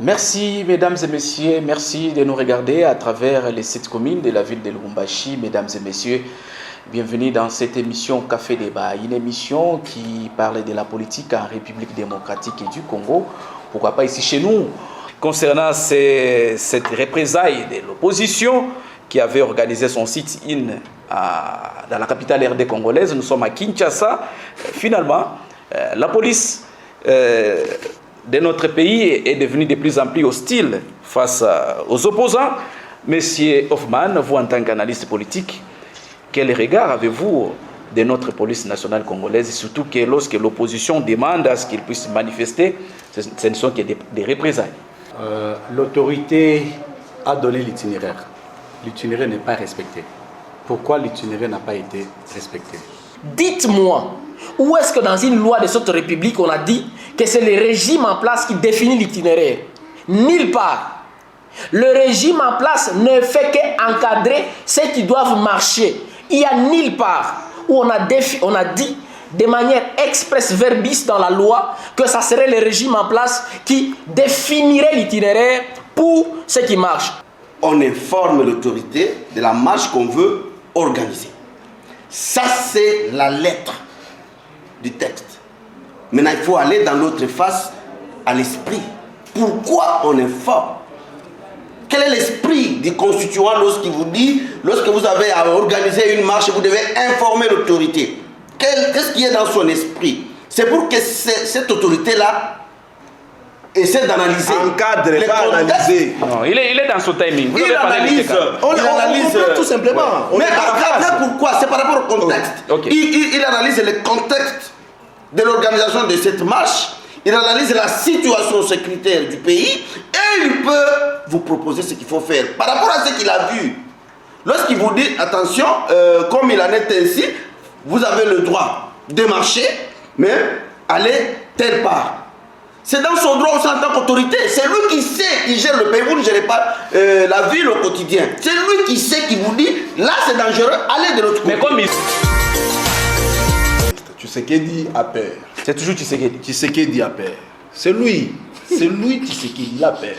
Merci mesdames et messieurs, merci de nous regarder à travers les 7 communes de la ville de Lubumbashi. Mesdames et messieurs, bienvenue dans cette émission Café Débat, une émission qui parle de la politique en République démocratique du Congo, pourquoi pas ici chez nous. Concernant cette représaille de l'opposition qui avait organisé son sit-in dans la capitale RD congolaise, nous sommes à Kinshasa. Finalement, la police de notre pays est devenue de plus en plus hostile face aux opposants. Monsieur Hoffman, vous en tant qu'analyste politique, quel regard avez-vous de notre police nationale congolaise, surtout que lorsque l'opposition demande à ce qu'ils puissent manifester, ce ne sont que des représailles? L'autorité a donné l'itinéraire. L'itinéraire n'est pas respecté. Pourquoi l'itinéraire n'a pas été respecté? Dites-moi, où est-ce que dans une loi de cette République, on a dit que c'est le régime en place qui définit l'itinéraire? Nulle part. Le régime en place ne fait qu'encadrer ceux qui doivent marcher. Il n'y a nulle part où on a dit de manière express verbis dans la loi que ça serait le régime en place qui définirait l'itinéraire pour ceux qui marchent. On informe l'autorité de la marche qu'on veut organiser. Ça, c'est la lettre du texte. Maintenant, il faut aller dans l'autre face à l'esprit. Pourquoi on informe? Quel est l'esprit du constituant lorsqu'il vous dit, lorsque vous avez à organiser une marche, vous devez informer l'autorité? Qu'est-ce qui est dans son esprit? C'est pour que cette autorité-là essaie d'analyser. Encadre, pas analyser. Non, il est dans son timing. Vous Il analyse. On analyse tout simplement. Ouais. Mais après, pourquoi? C'est par rapport au contexte. Okay. Il analyse le contexte de l'organisation de cette marche. Il analyse la situation sécuritaire du pays et il peut vous proposer ce qu'il faut faire par rapport à ce qu'il a vu. Lorsqu'il vous dit, attention, comme il en est ainsi, vous avez le droit de marcher, mais aller telle part. C'est dans son droit aussi en tant qu'autorité. C'est lui qui sait, qui gère le pays. Vous ne gérez pas la ville au quotidien. C'est lui qui sait, qui vous dit, là c'est dangereux, allez de l'autre côté. Mais comme il... Tshisekedi a peur. C'est toujours Tshisekedi. Tshisekedi a peur. C'est lui Tshisekedi a peur.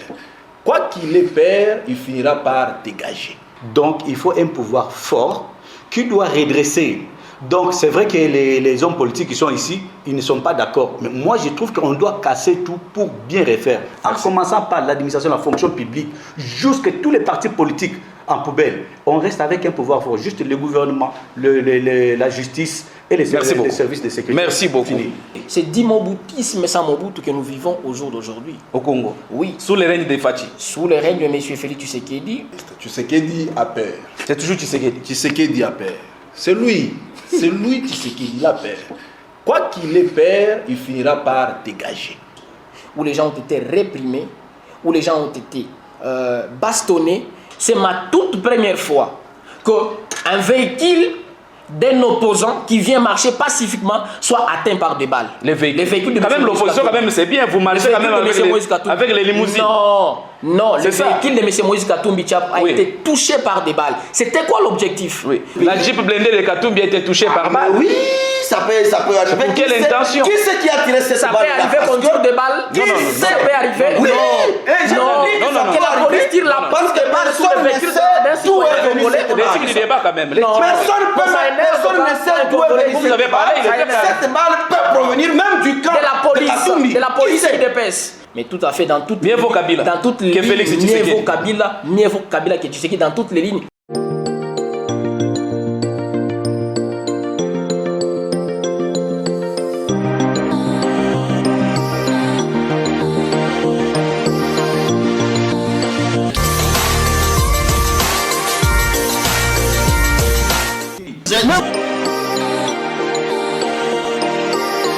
Quoi qu'il ait peur, il finira par dégager. Donc il faut un pouvoir fort qui doit redresser. Donc c'est vrai que les hommes politiques qui sont ici, ils ne sont pas d'accord. Mais moi je trouve qu'on doit casser tout pour bien refaire. En commençant par l'administration de la fonction publique, jusqu'à tous les partis politiques en poubelle. On reste avec un pouvoir fort, juste le gouvernement, la justice et les services de sécurité. Merci beaucoup. C'est d'immobilisme sans Mobutu que nous vivons au jour d'aujourd'hui. Au Congo? Oui. Sous le règne de Fachi? Sous le règne de M. Félix Tshisekedi. Tshisekedi a peur. C'est toujours Tshisekedi. Tshisekedi a peur. C'est lui Tshisekedi a peur. Quoi qu'il ait peur, il finira par dégager. Où les gens ont été réprimés, où les gens ont été bastonnés. C'est ma toute première fois qu'un véhicule d'un opposant qui vient marcher pacifiquement soit atteint par des balles. Les véhicules de quand même l'opposition, quand même, c'est bien. Vous marchez quand même avec les limousines. Non, le véhicule de M. Moïse Katumbi Tchap a été touché par des balles. C'était quoi l'objectif? Oui. La Jeep blindée de Katumbi a été touchée par balle. Oui, ça peut arriver. Pour quelle intention? Qui c'est qui a tiré cette balle? Ça peut arriver qu'on tire des balles? Ça peut arriver? Oui. Non. Que la police tire la parce que personne ne sait d'où est venu cette balle. Les du débat quand même. Personne ne sait d'où est venue cette balle. Cette balle peut provenir même du camp de Katumbi. De la police et des PES. Mais tout à fait, dans toutes les lignes, Mieux vaut Kabila que Tshisekedi. Mieux vaut Kabila que Tshisekedi dans toutes les lignes.